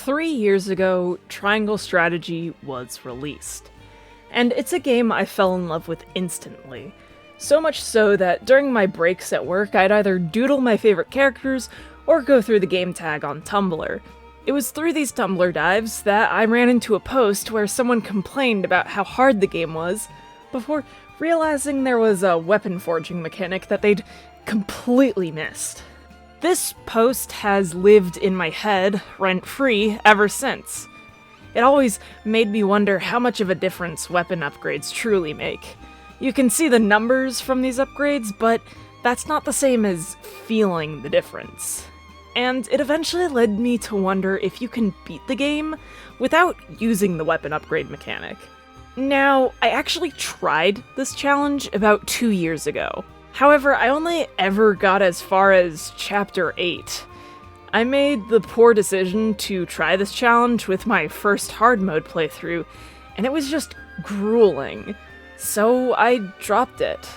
3 years ago, Triangle Strategy was released. And it's a game I fell in love with instantly. So much so that during my breaks at work, I'd either doodle my favorite characters or go through the game tag on Tumblr. It was through these Tumblr dives that I ran into a post where someone complained about how hard the game was, before realizing there was a weapon forging mechanic that they'd completely missed. This post has lived in my head, rent-free, ever since. It always made me wonder how much of a difference weapon upgrades truly make. You can see the numbers from these upgrades, but that's not the same as feeling the difference. And it eventually led me to wonder if you can beat the game without using the weapon upgrade mechanic. Now, I actually tried this challenge about 2 years ago. However, I only ever got as far as Chapter 8. I made the poor decision to try this challenge with my first hard mode playthrough, and it was just grueling, so I dropped it.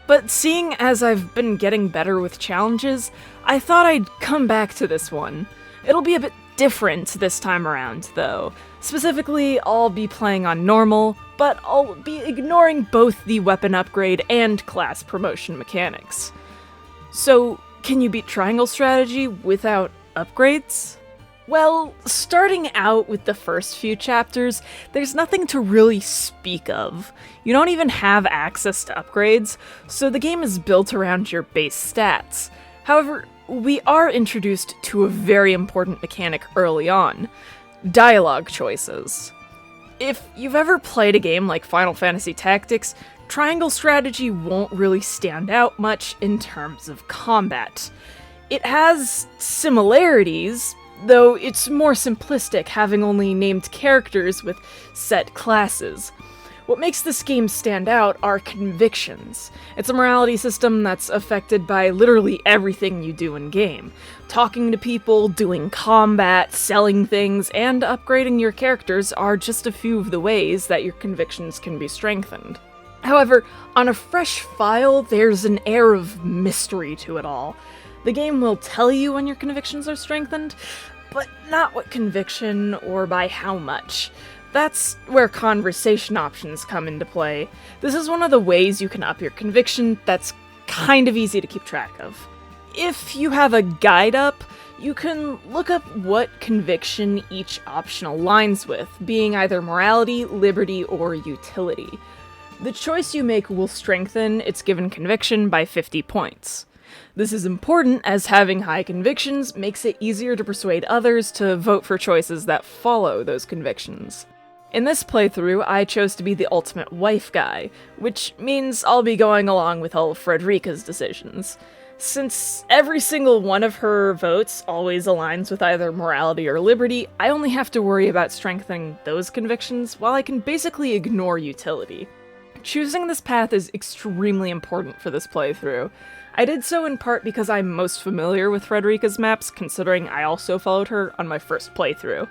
But seeing as I've been getting better with challenges, I thought I'd come back to this one. It'll be a bit different this time around, though. Specifically, I'll be playing on normal, but I'll be ignoring both the weapon upgrade and class promotion mechanics. So, can you beat Triangle Strategy without upgrades? Well, starting out with the first few chapters, there's nothing to really speak of. You don't even have access to upgrades, so the game is built around your base stats. However, we are introduced to a very important mechanic early on: dialogue choices. If you've ever played a game like Final Fantasy Tactics, Triangle Strategy won't really stand out much in terms of combat. It has similarities, though it's more simplistic, having only named characters with set classes. What makes this game stand out are convictions. It's a morality system that's affected by literally everything you do in-game. Talking to people, doing combat, selling things, and upgrading your characters are just a few of the ways that your convictions can be strengthened. However, on a fresh file, there's an air of mystery to it all. The game will tell you when your convictions are strengthened, but not what conviction or by how much. That's where conversation options come into play. This is one of the ways you can up your conviction that's kind of easy to keep track of. If you have a guide up, you can look up what conviction each option aligns with, being either morality, liberty, or utility. The choice you make will strengthen its given conviction by 50 points. This is important as having high convictions makes it easier to persuade others to vote for choices that follow those convictions. In this playthrough, I chose to be the ultimate wife guy, which means I'll be going along with all of Frederica's decisions. Since every single one of her votes always aligns with either morality or liberty, I only have to worry about strengthening those convictions, while I can basically ignore utility. Choosing this path is extremely important for this playthrough. I did so in part because I'm most familiar with Frederica's maps, considering I also followed her on my first playthrough.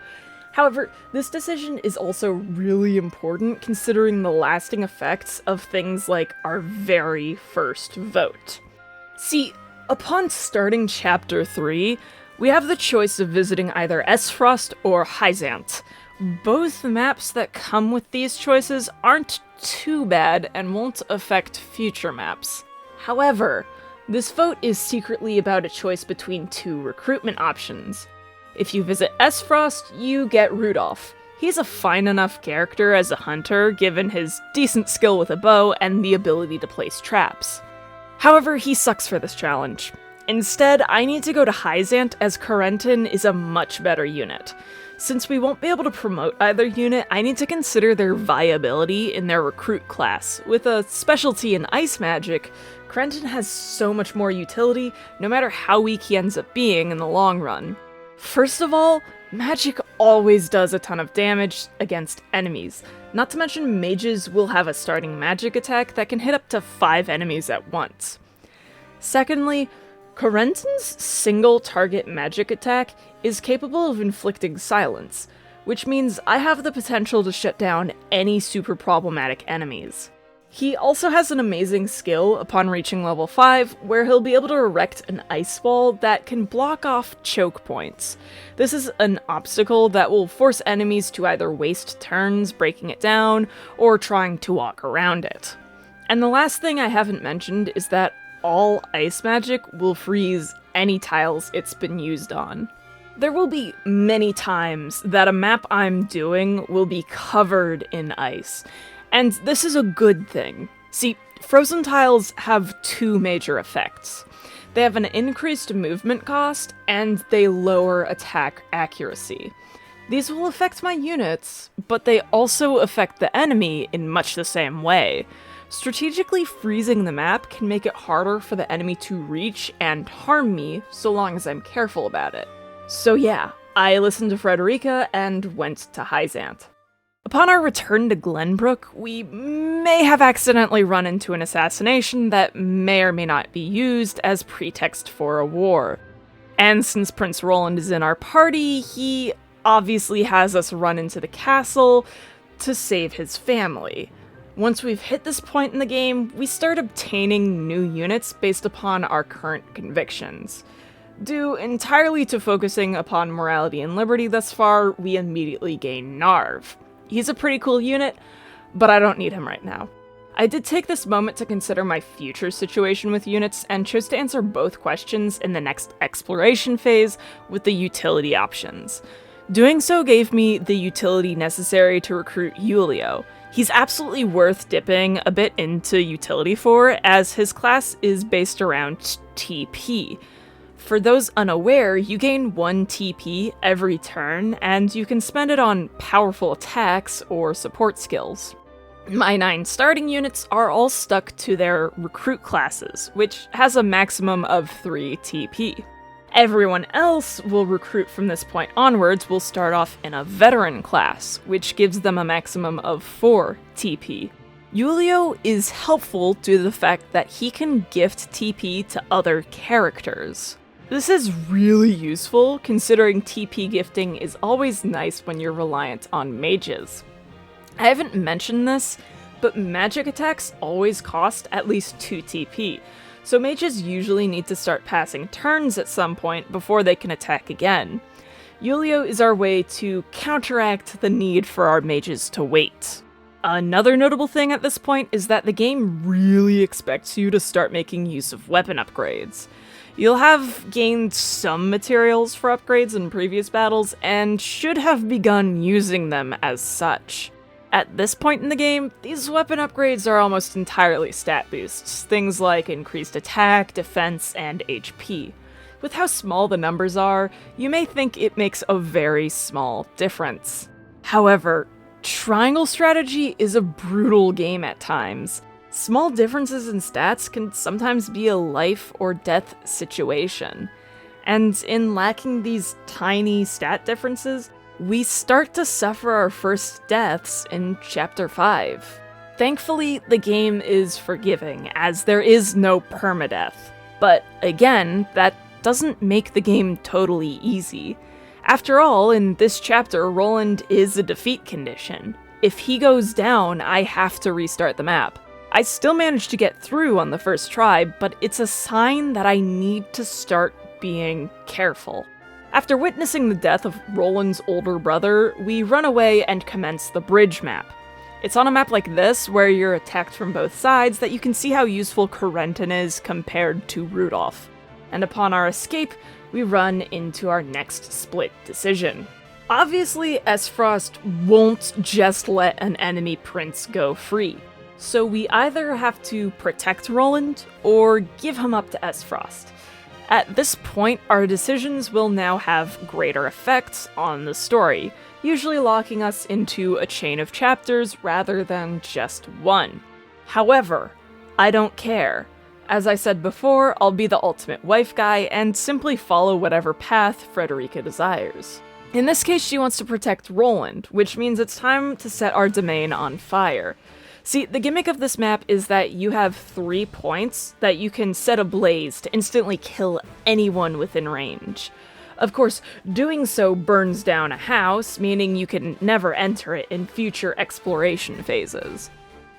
However, this decision is also really important considering the lasting effects of things like our very first vote. See, upon starting Chapter 3, we have the choice of visiting either Esfrost or Hyzant. Both maps that come with these choices aren't too bad and won't affect future maps. However, this vote is secretly about a choice between two recruitment options. If you visit Esfrost, you get Rudolph. He's a fine enough character as a hunter, given his decent skill with a bow and the ability to place traps. However, he sucks for this challenge. Instead, I need to go to Hyzant as Corentin is a much better unit. Since we won't be able to promote either unit, I need to consider their viability in their recruit class. With a specialty in ice magic, Corentin has so much more utility, no matter how weak he ends up being in the long run. First of all, magic always does a ton of damage against enemies. Not to mention mages will have a starting magic attack that can hit up to 5 enemies at once. Secondly, Corentin's single target magic attack is capable of inflicting silence, which means I have the potential to shut down any super problematic enemies. He also has an amazing skill upon reaching level 5, where he'll be able to erect an ice wall that can block off choke points. This is an obstacle that will force enemies to either waste turns breaking it down, or trying to walk around it. And the last thing I haven't mentioned is that all ice magic will freeze any tiles it's been used on. There will be many times that a map I'm doing will be covered in ice, and this is a good thing. See, frozen tiles have two major effects. They have an increased movement cost, and they lower attack accuracy. These will affect my units, but they also affect the enemy in much the same way. Strategically freezing the map can make it harder for the enemy to reach and harm me, so long as I'm careful about it. So yeah, I listened to Frederica and went to Hyzant. Upon our return to Glenbrook, we may have accidentally run into an assassination that may or may not be used as pretext for a war. And since Prince Roland is in our party, he obviously has us run into the castle to save his family. Once we've hit this point in the game, we start obtaining new units based upon our current convictions. Due entirely to focusing upon morality and liberty thus far, we immediately gain Narv. He's a pretty cool unit, but I don't need him right now. I did take this moment to consider my future situation with units and chose to answer both questions in the next exploration phase with the utility options. Doing so gave me the utility necessary to recruit Julio. He's absolutely worth dipping a bit into utility for, as his class is based around TP. For those unaware, you gain 1 TP every turn, and you can spend it on powerful attacks or support skills. My 9 starting units are all stuck to their recruit classes, which has a maximum of 3 TP. Everyone else will recruit from this point onwards will start off in a veteran class, which gives them a maximum of 4 TP. Julio is helpful due to the fact that he can gift TP to other characters. This is really useful, considering TP gifting is always nice when you're reliant on mages. I haven't mentioned this, but magic attacks always cost at least 2 TP, so mages usually need to start passing turns at some point before they can attack again. Julio is our way to counteract the need for our mages to wait. Another notable thing at this point is that the game really expects you to start making use of weapon upgrades. You'll have gained some materials for upgrades in previous battles, and should have begun using them as such. At this point in the game, these weapon upgrades are almost entirely stat boosts, things like increased attack, defense, and HP. With how small the numbers are, you may think it makes a very small difference. However, Triangle Strategy is a brutal game at times. Small differences in stats can sometimes be a life or death situation. And in lacking these tiny stat differences, we start to suffer our first deaths in Chapter 5. Thankfully, the game is forgiving, as there is no permadeath. But again, that doesn't make the game totally easy. After all, in this chapter, Roland is a defeat condition. If he goes down, I have to restart the map. I still managed to get through on the first try, but it's a sign that I need to start being careful. After witnessing the death of Roland's older brother, we run away and commence the bridge map. It's on a map like this, where you're attacked from both sides, that you can see how useful Corentin is compared to Rudolph. And upon our escape, we run into our next split decision. Obviously, Esfrost won't just let an enemy prince go free. So we either have to protect Roland, or give him up to Esfrost. At this point, our decisions will now have greater effects on the story, usually locking us into a chain of chapters rather than just one. However, I don't care. As I said before, I'll be the ultimate wife guy and simply follow whatever path Frederica desires. In this case, she wants to protect Roland, which means it's time to set our domain on fire. See, the gimmick of this map is that you have 3 points that you can set ablaze to instantly kill anyone within range. Of course, doing so burns down a house, meaning you can never enter it in future exploration phases.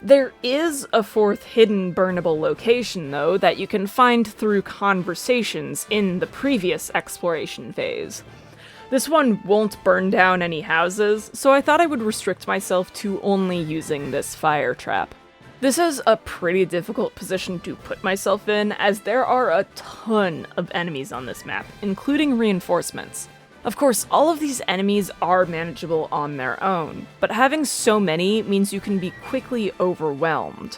There is a fourth hidden burnable location, though, that you can find through conversations in the previous exploration phase. This one won't burn down any houses, so I thought I would restrict myself to only using this fire trap. This is a pretty difficult position to put myself in, as there are a ton of enemies on this map, including reinforcements. Of course, all of these enemies are manageable on their own, but having so many means you can be quickly overwhelmed.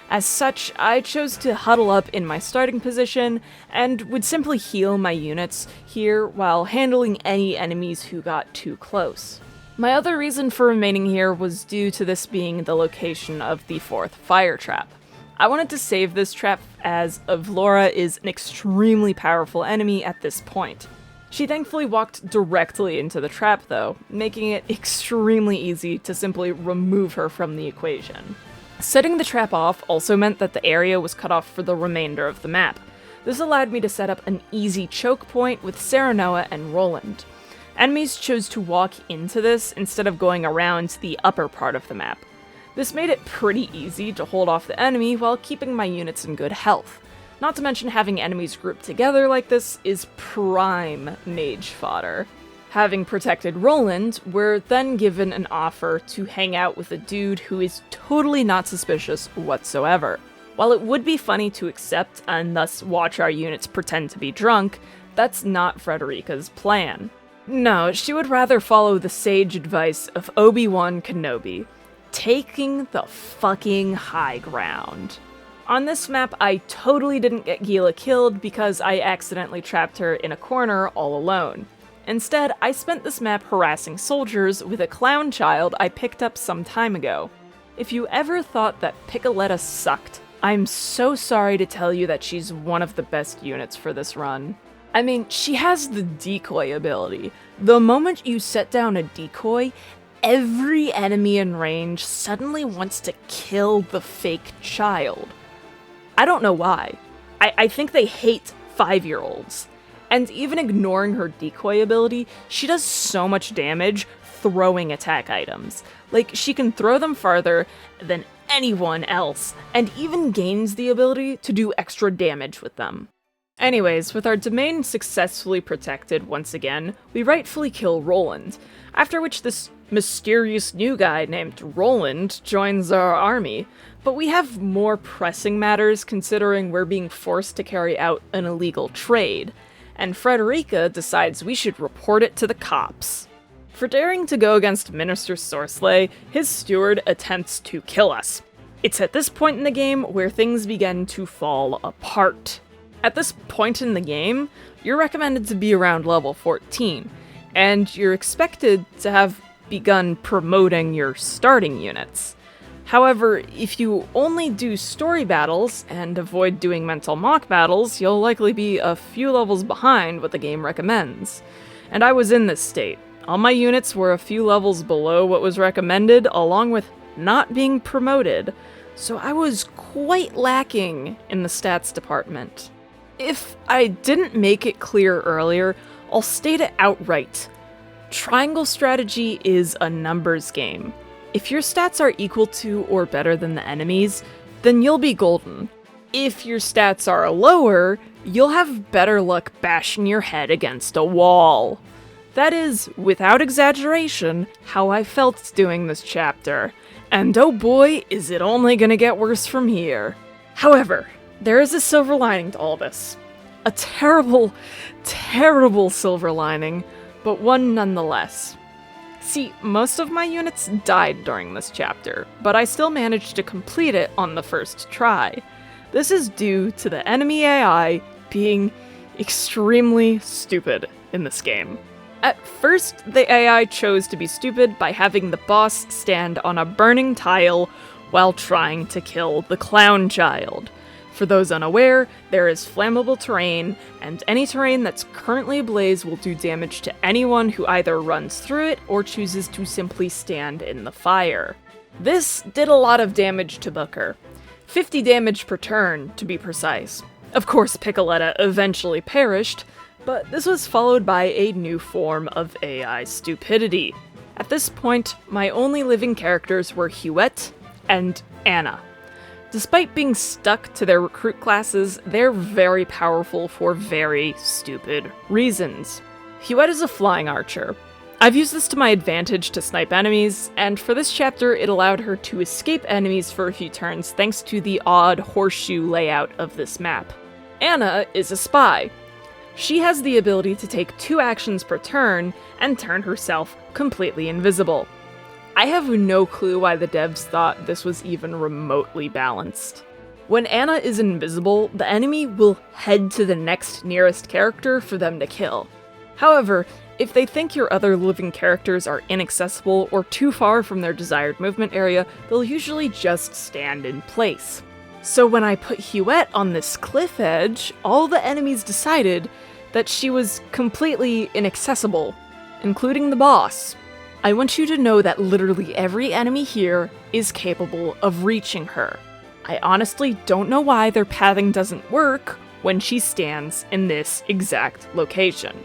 As such, I chose to huddle up in my starting position and would simply heal my units here while handling any enemies who got too close. My other reason for remaining here was due to this being the location of the fourth fire trap. I wanted to save this trap as Avlora is an extremely powerful enemy at this point. She thankfully walked directly into the trap though, making it extremely easy to simply remove her from the equation. Setting the trap off also meant that the area was cut off for the remainder of the map. This allowed me to set up an easy choke point with Serenoa and Roland. Enemies chose to walk into this instead of going around the upper part of the map. This made it pretty easy to hold off the enemy while keeping my units in good health. Not to mention having enemies grouped together like this is prime mage fodder. Having protected Roland, we're then given an offer to hang out with a dude who is totally not suspicious whatsoever. While it would be funny to accept and thus watch our units pretend to be drunk, that's not Frederica's plan. No, she would rather follow the sage advice of Obi-Wan Kenobi, taking the fucking high ground. On this map, I totally didn't get Gila killed because I accidentally trapped her in a corner all alone. Instead, I spent this map harassing soldiers with a clown child I picked up some time ago. If you ever thought that Piccoletta sucked, I'm so sorry to tell you that she's one of the best units for this run. I mean, she has the decoy ability. The moment you set down a decoy, every enemy in range suddenly wants to kill the fake child. I don't know why. I think they hate 5-year-olds. And even ignoring her decoy ability, she does so much damage throwing attack items. Like, she can throw them farther than anyone else, and even gains the ability to do extra damage with them. Anyways, with our domain successfully protected once again, we rightfully kill Roland, after which this mysterious new guy named Roland joins our army. But we have more pressing matters considering we're being forced to carry out an illegal trade, and Frederica decides we should report it to the cops. For daring to go against Minister Sorsley, his steward attempts to kill us. It's at this point in the game where things begin to fall apart. At this point in the game, you're recommended to be around level 14, and you're expected to have begun promoting your starting units. However, if you only do story battles and avoid doing mental mock battles, you'll likely be a few levels behind what the game recommends. And I was in this state. All my units were a few levels below what was recommended, along with not being promoted, so I was quite lacking in the stats department. If I didn't make it clear earlier, I'll state it outright. Triangle strategy is a numbers game. If your stats are equal to or better than the enemies, then you'll be golden. If your stats are lower, you'll have better luck bashing your head against a wall. That is, without exaggeration, how I felt doing this chapter. And oh boy, is it only gonna get worse from here. However, there is a silver lining to all this. A terrible, terrible silver lining, but one nonetheless. See, most of my units died during this chapter, but I still managed to complete it on the first try. This is due to the enemy AI being extremely stupid in this game. At first, the AI chose to be stupid by having the boss stand on a burning tile while trying to kill the clown child. For those unaware, there is flammable terrain, and any terrain that's currently ablaze will do damage to anyone who either runs through it or chooses to simply stand in the fire. This did a lot of damage to Booker. 50 damage per turn, to be precise. Of course, Piccoletta eventually perished, but this was followed by a new form of AI stupidity. At this point, my only living characters were Huette and Anna. Despite being stuck to their recruit classes, they're very powerful for very stupid reasons. Huette is a flying archer. I've used this to my advantage to snipe enemies, and for this chapter it allowed her to escape enemies for a few turns thanks to the odd horseshoe layout of this map. Anna is a spy. She has the ability to take 2 actions per turn and turn herself completely invisible. I have no clue why the devs thought this was even remotely balanced. When Anna is invisible, the enemy will head to the next nearest character for them to kill. However, if they think your other living characters are inaccessible or too far from their desired movement area, they'll usually just stand in place. So when I put Huette on this cliff edge, all the enemies decided that she was completely inaccessible, including the boss. I want you to know that literally every enemy here is capable of reaching her. I honestly don't know why their pathing doesn't work when she stands in this exact location.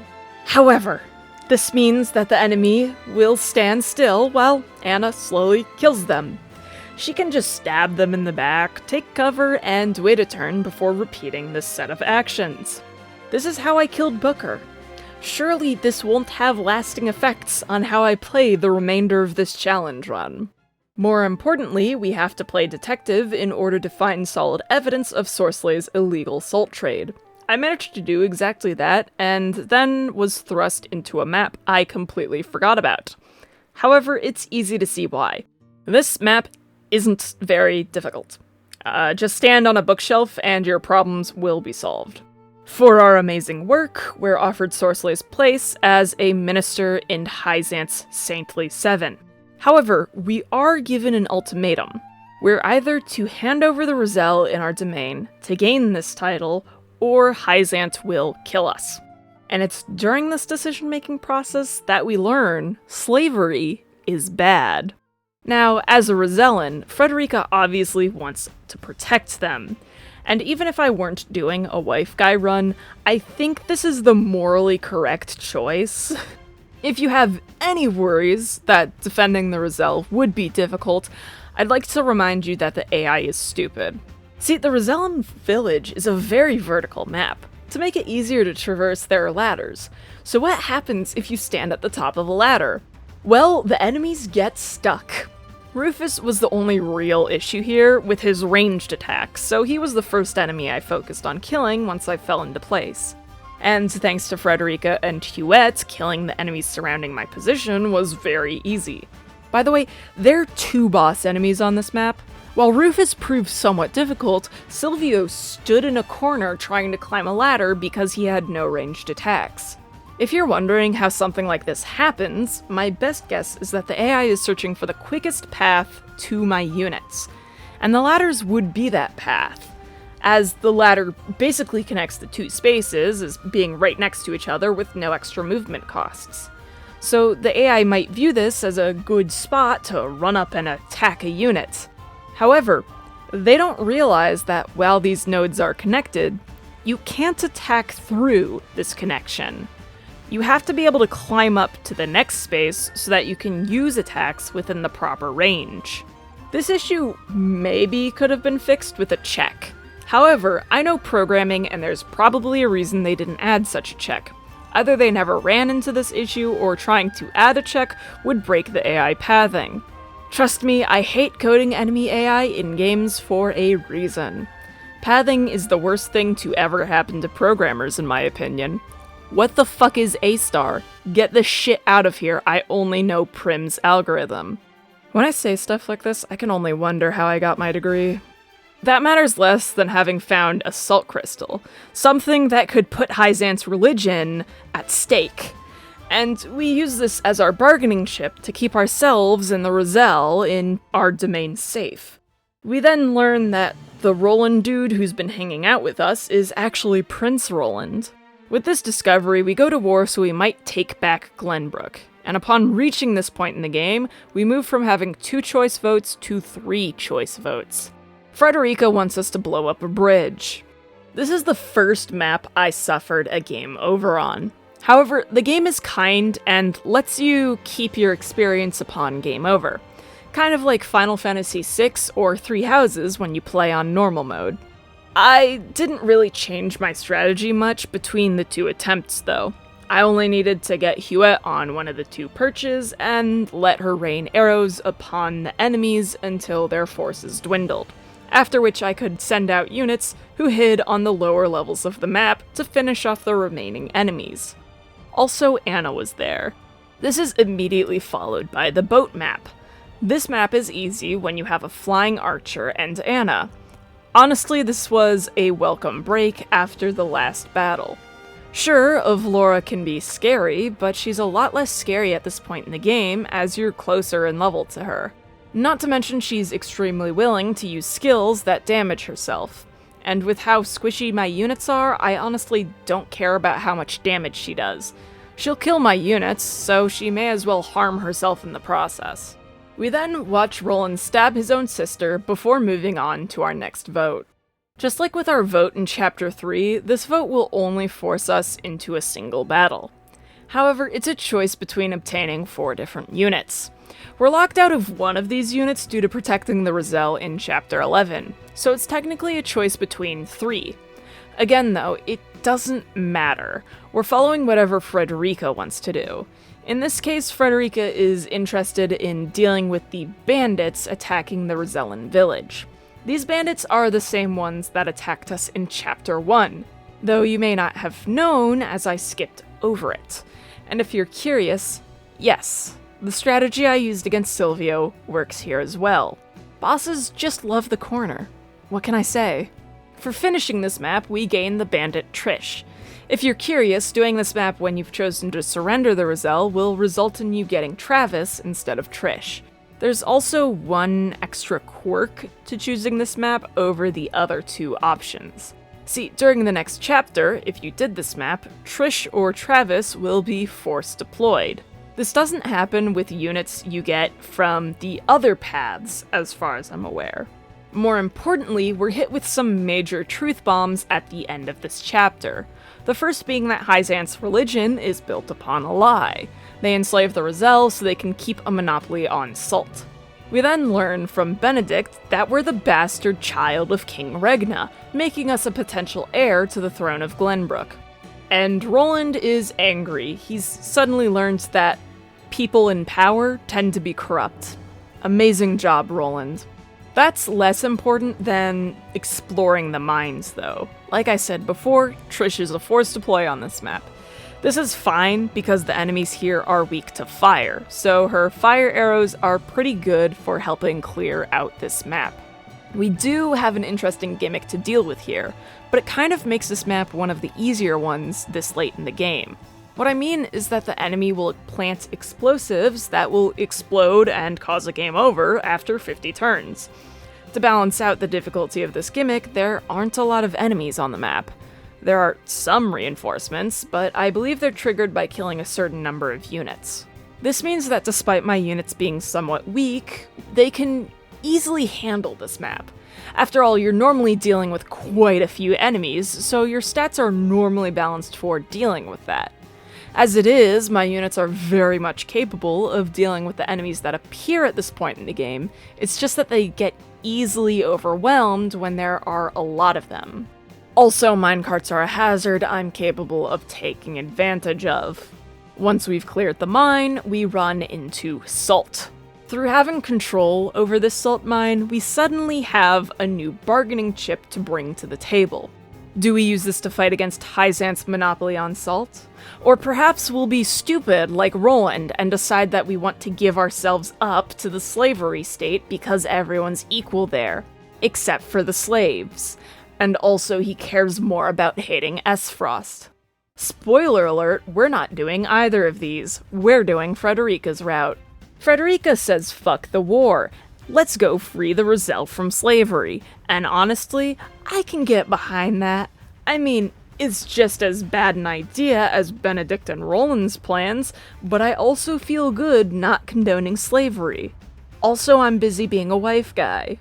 However, this means that the enemy will stand still while Anna slowly kills them. She can just stab them in the back, take cover, and wait a turn before repeating this set of actions. This is how I killed Booker. Surely this won't have lasting effects on how I play the remainder of this challenge run. More importantly, we have to play detective in order to find solid evidence of Sorsele's illegal salt trade. I managed to do exactly that, and then was thrust into a map I completely forgot about. However, it's easy to see why. This map isn't very difficult. Just stand on a bookshelf and your problems will be solved. For our amazing work, we're offered Sorsele's place as a minister in Hyzant's Saintly Seven. However, we are given an ultimatum. We're either to hand over the Roselle in our domain to gain this title, or Hyzant will kill us. And it's during this decision-making process that we learn slavery is bad. Now, as a Rosellan, Frederica obviously wants to protect them. And even if I weren't doing a wife guy run, I think this is the morally correct choice. If you have any worries that defending the Roselle would be difficult, I'd like to remind you that the AI is stupid. See, the Rosellan village is a very vertical map. To make it easier to traverse, there are ladders. So what happens if you stand at the top of a ladder? Well, the enemies get stuck. Rufus was the only real issue here with his ranged attacks, so he was the first enemy I focused on killing once I fell into place. And thanks to Frederica and Huette, killing the enemies surrounding my position was very easy. By the way, there are 2 boss enemies on this map. While Rufus proved somewhat difficult, Silvio stood in a corner trying to climb a ladder because he had no ranged attacks. If you're wondering how something like this happens, my best guess is that the AI is searching for the quickest path to my units. And the ladders would be that path, as the ladder basically connects the 2 spaces as being right next to each other with no extra movement costs. So the AI might view this as a good spot to run up and attack a unit. However, they don't realize that while these nodes are connected, you can't attack through this connection. You have to be able to climb up to the next space so that you can use attacks within the proper range. This issue maybe could have been fixed with a check. However, I know programming and there's probably a reason they didn't add such a check. Either they never ran into this issue or trying to add a check would break the AI pathing. Trust me, I hate coding enemy AI in games for a reason. Pathing is the worst thing to ever happen to programmers in my opinion. What the fuck is A-star? Get the shit out of here, I only know Prim's algorithm. When I say stuff like this, I can only wonder how I got my degree. That matters less than having found a salt crystal, something that could put Hyzant's religion at stake. And we use this as our bargaining chip to keep ourselves and the Roselle in our domain safe. We then learn that the Roland dude who's been hanging out with us is actually Prince Roland. With this discovery, we go to war so we might take back Glenbrook, and upon reaching this point in the game, we move from having 2 choice votes to 3 choice votes. Frederica wants us to blow up a bridge. This is the first map I suffered a game over on. However, the game is kind and lets you keep your experience upon game over. kind of like Final Fantasy VI or Three Houses when you play on normal mode. I didn't really change my strategy much between the two attempts though. I only needed to get Huette on one of the two perches and let her rain arrows upon the enemies until their forces dwindled, after which I could send out units who hid on the lower levels of the map to finish off the remaining enemies. Also, Anna was there. This is immediately followed by the boat map. This map is easy when you have a flying archer and Anna. Honestly, this was a welcome break after the last battle. Sure, Avlora can be scary, but she's a lot less scary at this point in the game as you're closer in level to her. Not to mention she's extremely willing to use skills that damage herself. And with how squishy my units are, I honestly don't care about how much damage she does. She'll kill my units, so she may as well harm herself in the process. We then watch Roland stab his own sister before moving on to our next vote. Just like with our vote in Chapter 3, this vote will only force us into a single battle. However, it's a choice between obtaining 4 different units. We're locked out of one of these units due to protecting the Roselle in Chapter 11, so it's technically a choice between 3. Again though, it doesn't matter. We're following whatever Frederica wants to do. In this case, Frederica is interested in dealing with the bandits attacking the Rosellan village. These bandits are the same ones that attacked us in Chapter 1, though you may not have known as I skipped over it. And if you're curious, yes, the strategy I used against Silvio works here as well. Bosses just love the corner. What can I say? For finishing this map, we gain the bandit Trish. If you're curious, doing this map when you've chosen to surrender the Roselle will result in you getting Travis instead of Trish. There's also one extra quirk to choosing this map over the other 2 options. See, during the next chapter, if you did this map, Trish or Travis will be force deployed. This doesn't happen with units you get from the other paths, as far as I'm aware. More importantly, we're hit with some major truth bombs at the end of this chapter. The first being that Hyzanth's religion is built upon a lie. They enslave the Roselle so they can keep a monopoly on salt. We then learn from Benedict that we're the bastard child of King Regna, making us a potential heir to the throne of Glenbrook. And Roland is angry. He's suddenly learned that people in power tend to be corrupt. Amazing job, Roland. That's less important than exploring the mines, though. Like I said before, Trish is a force deploy on this map. This is fine because the enemies here are weak to fire, so her fire arrows are pretty good for helping clear out this map. We do have an interesting gimmick to deal with here, but it kind of makes this map one of the easier ones this late in the game. What I mean is that the enemy will plant explosives that will explode and cause a game over after 50 turns. To balance out the difficulty of this gimmick, there aren't a lot of enemies on the map. There are some reinforcements, but I believe they're triggered by killing a certain number of units. This means that despite my units being somewhat weak, they can easily handle this map. After all, you're normally dealing with quite a few enemies, so your stats are normally balanced for dealing with that. As it is, my units are very much capable of dealing with the enemies that appear at this point in the game. It's just that they get easily overwhelmed when there are a lot of them. Also, minecarts are a hazard I'm capable of taking advantage of. Once we've cleared the mine, we run into salt. Through having control over this salt mine, we suddenly have a new bargaining chip to bring to the table. Do we use this to fight against Hyzanth's monopoly on salt? Or perhaps we'll be stupid like Roland and decide that we want to give ourselves up to the slavery state because everyone's equal there, except for the slaves. And also he cares more about hating Esfrost. Spoiler alert, we're not doing either of these. We're doing Frederica's route. Frederica says fuck the war. Let's go free the Roselle from slavery. And honestly, I can get behind that. I mean, it's just as bad an idea as Benedict and Roland's plans, but I also feel good not condoning slavery. Also, I'm busy being a wife guy.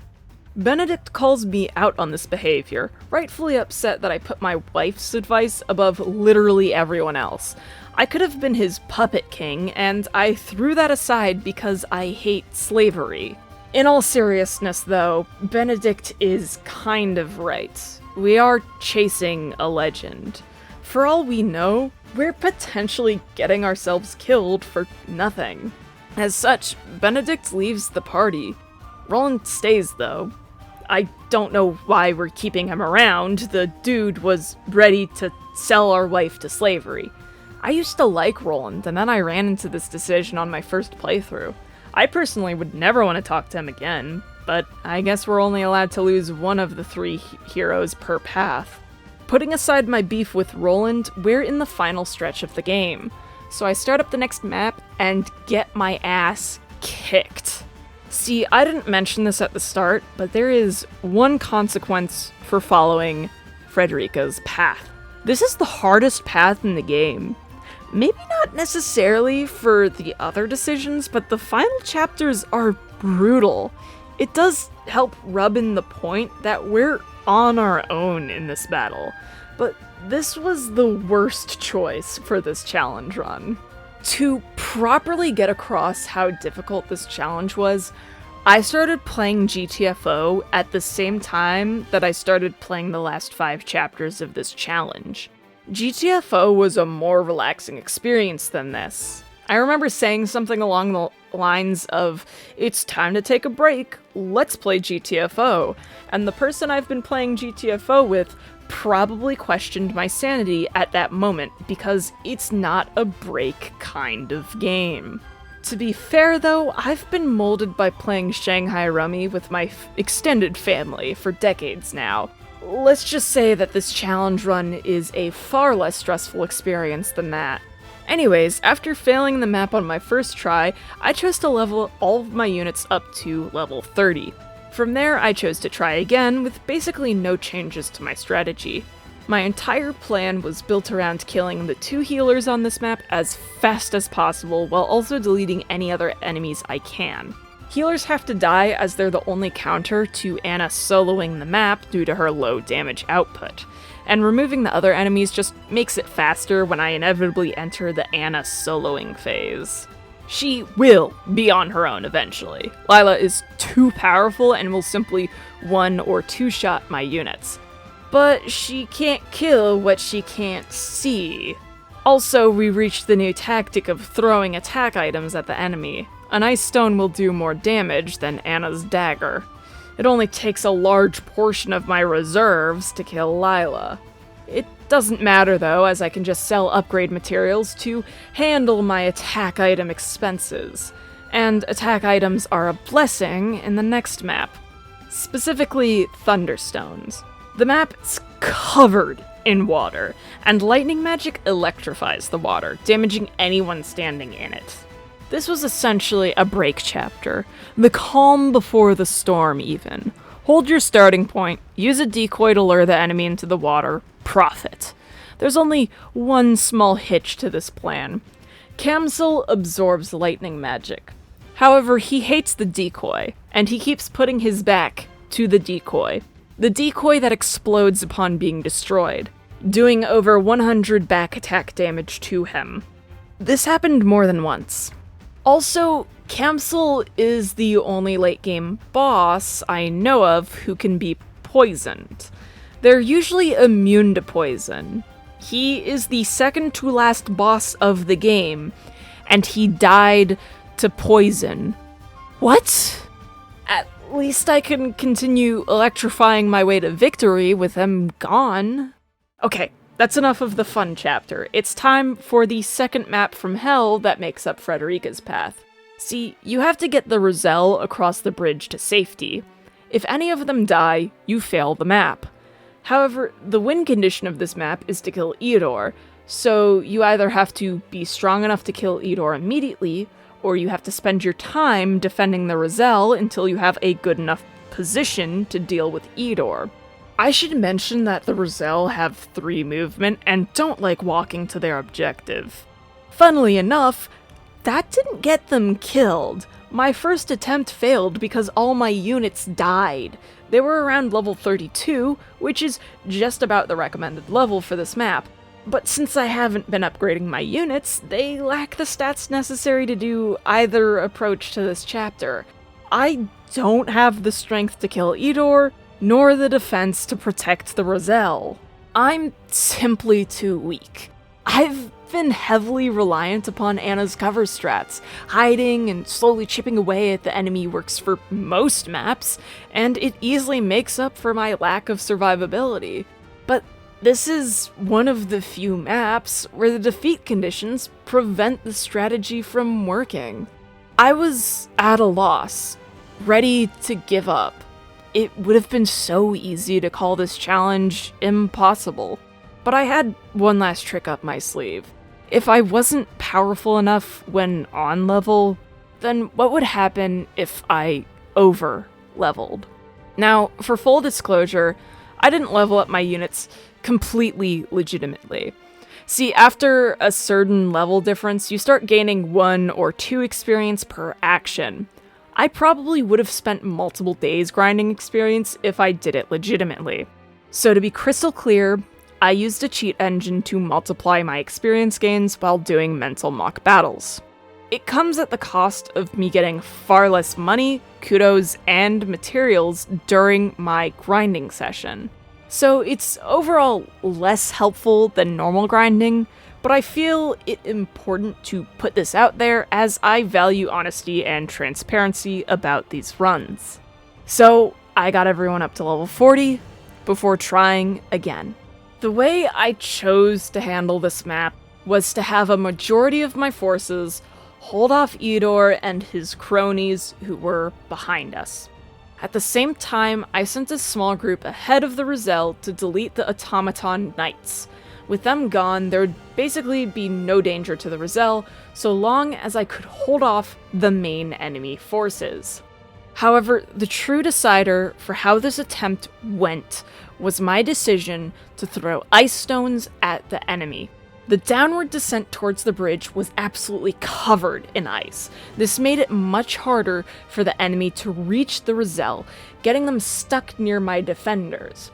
Benedict calls me out on this behavior, rightfully upset that I put my wife's advice above literally everyone else. I could have been his puppet king, and I threw that aside because I hate slavery. In all seriousness, though, Benedict is kind of right. We are chasing a legend. For all we know, we're potentially getting ourselves killed for nothing. As such, Benedict leaves the party. Roland stays, though. I don't know why we're keeping him around. The dude was ready to sell our wife to slavery. I used to like Roland, and then I ran into this decision on my first playthrough. I personally would never want to talk to him again, but I guess we're only allowed to lose one of the three heroes per path. Putting aside my beef with Roland, we're in the final stretch of the game, so I start up the next map and get my ass kicked. See, I didn't mention this at the start, but there is one consequence for following Frederica's path. This is the hardest path in the game. Maybe not necessarily for the other decisions, but the final chapters are brutal. It does help rub in the point that we're on our own in this battle, but this was the worst choice for this challenge run. To properly get across how difficult this challenge was, I started playing GTFO at the same time that I started playing the last 5 chapters of this challenge. GTFO was a more relaxing experience than this. I remember saying something along the lines of, "It's time to take a break, let's play GTFO," and the person I've been playing GTFO with probably questioned my sanity at that moment because it's not a break kind of game. To be fair though, I've been molded by playing Shanghai Rummy with my extended family for decades now. Let's just say that this challenge run is a far less stressful experience than that. Anyways, after failing the map on my first try, I chose to level all of my units up to level 30. From there, I chose to try again with basically no changes to my strategy. My entire plan was built around killing the 2 healers on this map as fast as possible while also deleting any other enemies I can. Healers have to die as they're the only counter to Anna soloing the map due to her low damage output, and removing the other enemies just makes it faster when I inevitably enter the Anna soloing phase. She will be on her own eventually. Lila is too powerful and will simply 1 or 2 shot my units. But she can't kill what she can't see. Also, we reached the new tactic of throwing attack items at the enemy. An ice stone will do more damage than Anna's dagger. It only takes a large portion of my reserves to kill Lila. It doesn't matter though, as I can just sell upgrade materials to handle my attack item expenses. And attack items are a blessing in the next map. Specifically, Thunderstones. The map is covered in water, and lightning magic electrifies the water, damaging anyone standing in it. This was essentially a break chapter, the calm before the storm even. Hold your starting point, use a decoy to lure the enemy into the water, profit. There's only one small hitch to this plan. Kamsil absorbs lightning magic. However, he hates the decoy, and he keeps putting his back to the decoy that explodes upon being destroyed, doing over 100 back attack damage to him. This happened more than once. Also, Kamsil is the only late-game boss I know of who can be poisoned. They're usually immune to poison. He is the second to last boss of the game, and he died to poison. What? At least I can continue electrifying my way to victory with him gone. Okay, that's enough of the fun chapter. It's time for the second map from hell that makes up Frederica's path. See, you have to get the Roselle across the bridge to safety. If any of them die, you fail the map. However, the win condition of this map is to kill Eudor, so you either have to be strong enough to kill Eudor immediately, or you have to spend your time defending the Roselle until you have a good enough position to deal with Eudor. I should mention that the Roselle have 3 movement and don't like walking to their objective. Funnily enough, that didn't get them killed, My first attempt failed because all my units died. They were around level 32, which is just about the recommended level for this map. But since I haven't been upgrading my units, they lack the stats necessary to do either approach to this chapter. I don't have the strength to kill Edor, nor the defense to protect the Roselle. I'm simply too weak. I've been heavily reliant upon Anna's cover strats. Hiding and slowly chipping away at the enemy works for most maps, and it easily makes up for my lack of survivability. But this is one of the few maps where the defeat conditions prevent the strategy from working. I was at a loss, ready to give up. It would have been so easy to call this challenge impossible. But I had one last trick up my sleeve. If I wasn't powerful enough when on level, then what would happen if I over-leveled? Now, for full disclosure, I didn't level up my units completely legitimately. See, after a certain level difference, you start gaining 1 or 2 experience per action. I probably would have spent multiple days grinding experience if I did it legitimately. So to be crystal clear, I used a cheat engine to multiply my experience gains while doing mental mock battles. It comes at the cost of me getting far less money, kudos, and materials during my grinding session. So it's overall less helpful than normal grinding, but I feel it important to put this out there as I value honesty and transparency about these runs. So I got everyone up to level 40 before trying again. The way I chose to handle this map was to have a majority of my forces hold off Edor and his cronies who were behind us. At the same time, I sent a small group ahead of the Roselle to delete the Automaton Knights. With them gone, there would basically be no danger to the Roselle, so long as I could hold off the main enemy forces. However, the true decider for how this attempt went was my decision to throw ice stones at the enemy. The downward descent towards the bridge was absolutely covered in ice. This made it much harder for the enemy to reach the Roselle, getting them stuck near my defenders.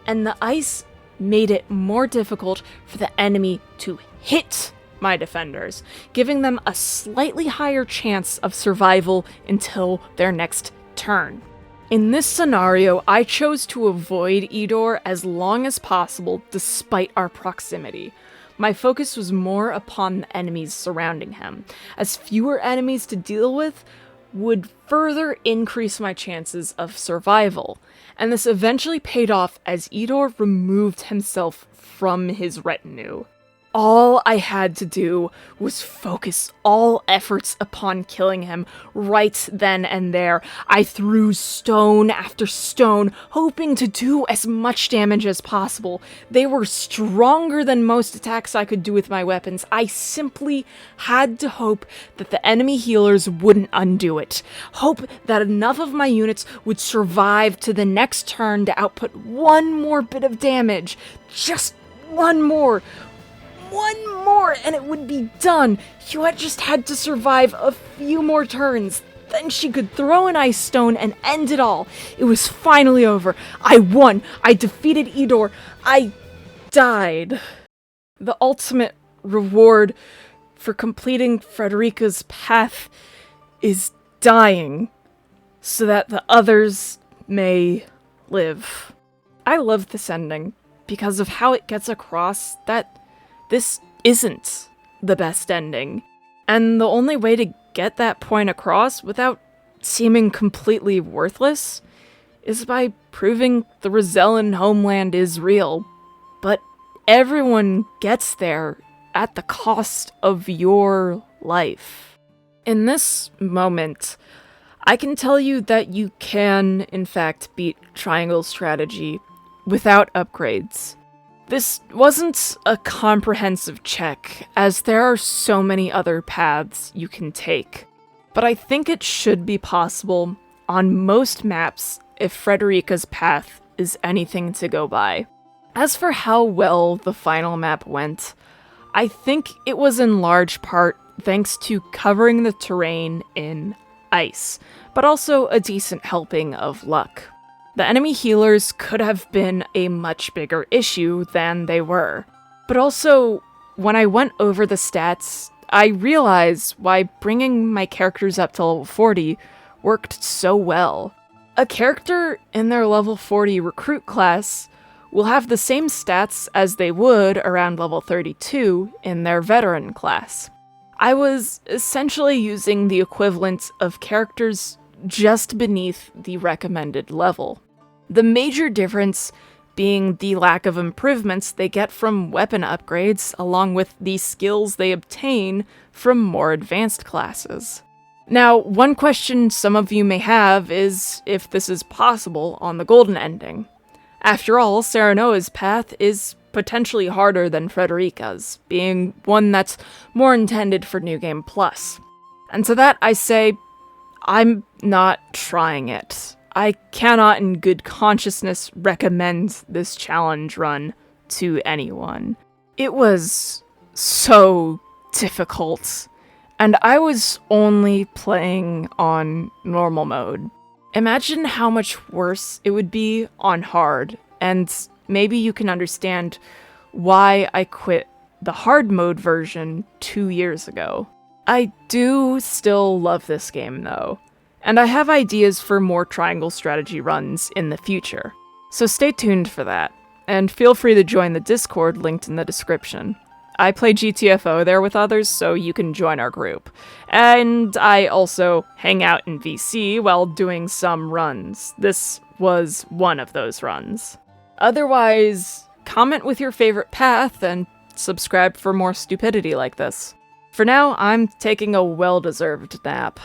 And the ice made it more difficult for the enemy to hit my defenders, giving them a slightly higher chance of survival until their next turn. In this scenario, I chose to avoid Edor as long as possible despite our proximity. My focus was more upon the enemies surrounding him, as fewer enemies to deal with would further increase my chances of survival, and this eventually paid off as Edor removed himself from his retinue. All I had to do was focus all efforts upon killing him right then and there. I threw stone after stone, hoping to do as much damage as possible. They were stronger than most attacks I could do with my weapons. I simply had to hope that the enemy healers wouldn't undo it. Hope that enough of my units would survive to the next turn to output one more bit of damage. Just one more, and it would be done. You just had to survive a few more turns. Then she could throw an ice stone and end it all. It was finally over. I won. I defeated Edor. I died. The ultimate reward for completing Frederica's path is dying, so that the others may live. I love this ending because of how it gets across that this isn't the best ending, and the only way to get that point across without seeming completely worthless is by proving the Rosellan homeland is real. But everyone gets there at the cost of your life. In this moment, I can tell you that you can, in fact, beat Triangle Strategy without upgrades. This wasn't a comprehensive check, as there are so many other paths you can take. But I think it should be possible on most maps if Frederica's path is anything to go by. As for how well the final map went, I think it was in large part thanks to covering the terrain in ice, but also a decent helping of luck. The enemy healers could have been a much bigger issue than they were. But also, when I went over the stats, I realized why bringing my characters up to level 40 worked so well. A character in their level 40 recruit class will have the same stats as they would around level 32 in their veteran class. I was essentially using the equivalent of characters just beneath the recommended level. The major difference being the lack of improvements they get from weapon upgrades, along with the skills they obtain from more advanced classes. Now, one question some of you may have is if this is possible on the golden ending. After all, Serenoa's path is potentially harder than Frederica's, being one that's more intended for New Game Plus. And to that I say, I'm not trying it. I cannot in good consciousness recommend this challenge run to anyone. It was so difficult, and I was only playing on normal mode. Imagine how much worse it would be on hard, and maybe you can understand why I quit the hard mode version 2 years ago. I do still love this game though, and I have ideas for more triangle strategy runs in the future. So stay tuned for that, and feel free to join the Discord linked in the description. I play GTFO there with others, so you can join our group. And I also hang out in VC while doing some runs. This was one of those runs. Otherwise, comment with your favorite path and subscribe for more stupidity like this. For now, I'm taking a well-deserved nap.